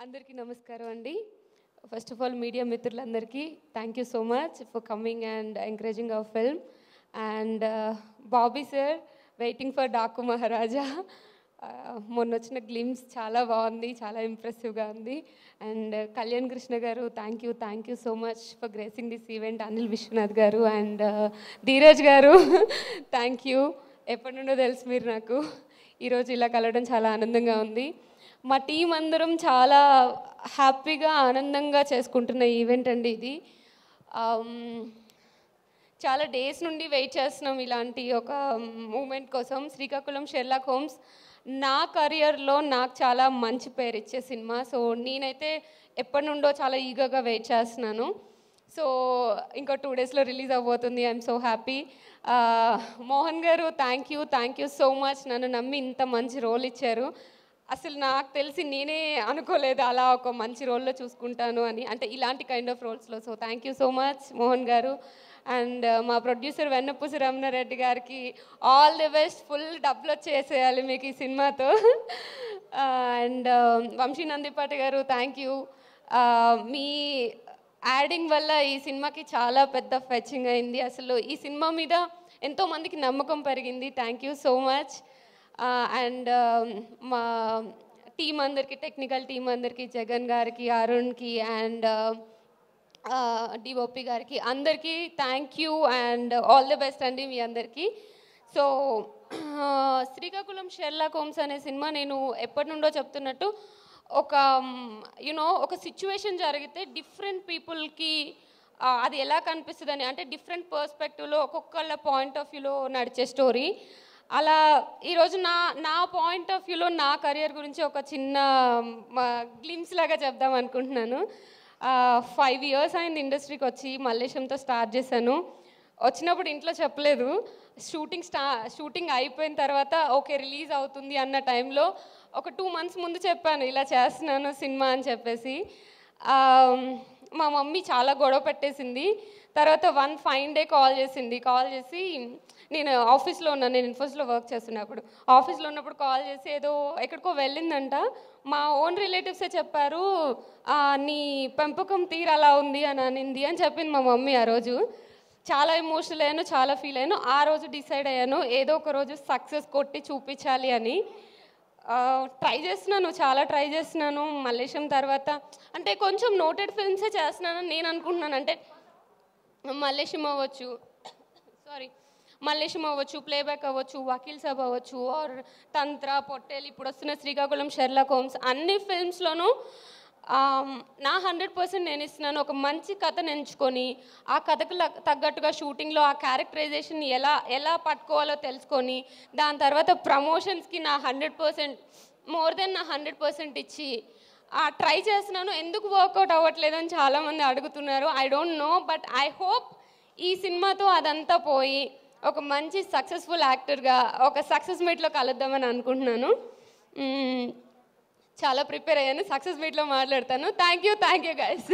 అందరికీ నమస్కారం అండి. ఫస్ట్ ఆఫ్ ఆల్ మీడియా మిత్రులందరికీ thank you so much for coming and encouraging our film. And Bobby sir, waiting for Daaku Maharaaj. మొన్న వచ్చిన గ్లిమ్స్ చాలా బాగుంది, చాలా ఇంప్రెసివ్గా ఉంది. And Kalyan Krishna garu, thank you so much for gracing this event. Anil Vishwanath garu and Dheeraj గారు థ్యాంక్ యూ. ఎప్పటి నుండో తెలుసు మీరు నాకు. ఈరోజు ఇలా కలవడం చాలా ఆనందంగా ఉంది. మా టీం అందరం చాలా హ్యాపీగా ఆనందంగా చేసుకుంటున్న ఈవెంట్ అండి ఇది. చాలా డేస్ నుండి వెయిట్ చేస్తున్నాం ఇలాంటి ఒక మూమెంట్ కోసం. శ్రీకాకుళం షెర్లాక్ హోమ్స్ నా కెరియర్లో నాకు చాలా మంచి పేరు ఇచ్చే సినిమా. సో నేనైతే ఎప్పటి నుండో చాలా ఈగర్గా వెయిట్ చేస్తున్నాను. సో ఇంకో 2 డేస్లో రిలీజ్ అవ్వబోతుంది. I'm so happy. మోహన్ గారు, థ్యాంక్ యూ సో మచ్. నన్ను నమ్మి ఇంత మంచి రోల్ ఇచ్చారు. అసలు నాకు తెలిసి నేనే అనుకోలేదు అలా ఒక మంచి రోల్లో చూసుకుంటాను అని, అంటే ఇలాంటి కైండ్ ఆఫ్ రోల్స్లో. So thank you so much Mohan garu. And మా ప్రొడ్యూసర్ వెన్నపూసి రమణారెడ్డి గారికి ఆల్ ది బెస్ట్. ఫుల్ డబ్బులు వచ్చేసేయాలి మీకు ఈ సినిమాతో. అండ్ వంశీ నందిపాటి గారు, థ్యాంక్ యూ. మీ యాడింగ్ వల్ల ఈ సినిమాకి చాలా పెద్ద ఫెచ్చింగ్ అయింది. అసలు ఈ సినిమా మీద ఎంతోమందికి నమ్మకం పెరిగింది. Thank you so much. And మా టీం అందరికీ, టెక్నికల్ టీం అందరికీ, జగన్ గారికి, అరుణ్కి అండ్ డిఓపి గారికి అందరికీ thank you and all the best అండి మీ అందరికీ. సో శ్రీకాకుళం షెర్లాక్ హోమ్స్ అనే సినిమా నేను ఎప్పటి నుండో చెప్తున్నట్టు ఒక సిచ్యువేషన్ జరిగితే డిఫరెంట్ పీపుల్కి అది ఎలా కనిపిస్తుందని, అంటే డిఫరెంట్ పర్స్పెక్టివ్లో ఒక్కొక్కళ్ళ పాయింట్ ఆఫ్ వ్యూలో నడిచే స్టోరీ. అలా ఈరోజు నా పాయింట్ ఆఫ్ వ్యూలో నా కెరియర్ గురించి ఒక చిన్న గ్లిమ్స్ లాగా చెప్దాం అనుకుంటున్నాను. 5 years అయింది ఇండస్ట్రీకి వచ్చి. మల్లేశంతో స్టార్ట్ చేశాను. వచ్చినప్పుడు ఇంట్లో చెప్పలేదు. షూటింగ్ అయిపోయిన తర్వాత ఓకే రిలీజ్ అవుతుంది అన్న టైంలో ఒక 2 months ముందు చెప్పాను ఇలా చేస్తున్నాను సినిమా అని చెప్పేసి. మా మమ్మీ చాలా గొడవ పెట్టేసింది. తర్వాత one fine day కాల్ చేసి నేను ఆఫీస్లో ఉన్నాను, నేను ఇన్ఫోస్లో వర్క్ చేస్తున్నప్పుడు ఆఫీస్లో ఉన్నప్పుడు కాల్ చేసి ఏదో ఎక్కడికో వెళ్ళిందంట. మా ఓన్ రిలేటివ్సే చెప్పారు, నీ పెంపకం తీరు అలా ఉంది అని అనింది అని చెప్పింది మా మమ్మీ. ఆ రోజు చాలా ఎమోషనల్ అయ్యాను, చాలా ఫీల్ అయ్యాను. ఆ రోజు డిసైడ్ అయ్యాను ఏదో ఒక రోజు సక్సెస్ కొట్టి చూపించాలి అని. చాలా ట్రై చేస్తున్నాను. మల్లేశం తర్వాత అంటే కొంచెం నోటెడ్ ఫిల్మ్సే చేస్తున్నానని నేను అనుకుంటున్నాను. అంటే మల్లేశం అవ్వచ్చు, ప్లేబ్యాక్ అవ్వచ్చు, వకీల్ సాబ్ అవ్వచ్చు, ఆర్ తంత్ర, పొట్టేలు, ఇప్పుడు వస్తున్న శ్రీకాకుళం షెర్లాక్ హోమ్స్, అన్ని ఫిల్మ్స్లోనూ నా 100% నేను ఇస్తున్నాను. ఒక మంచి కథను ఎంచుకొని ఆ కథకు తగ్గట్టుగా షూటింగ్లో ఆ క్యారెక్టరైజేషన్ ఎలా పట్టుకోవాలో తెలుసుకొని దాని తర్వాత ప్రమోషన్స్కి నా 100% మోర్ దెన్ నా 100% ఇచ్చి ట్రై చేస్తున్నాను. ఎందుకు వర్కౌట్ అవ్వట్లేదు అని చాలామంది అడుగుతున్నారు. I don't know, but I hope ఈ సినిమాతో అదంతా పోయి ఒక మంచి సక్సెస్ఫుల్ యాక్టర్గా ఒక సక్సెస్ మీట్లో కలుద్దామని అనుకుంటున్నాను. చాలా ప్రిపేర్ అయ్యాను. సక్సెస్ మీట్లో మాట్లాడతాను. Thank you guys.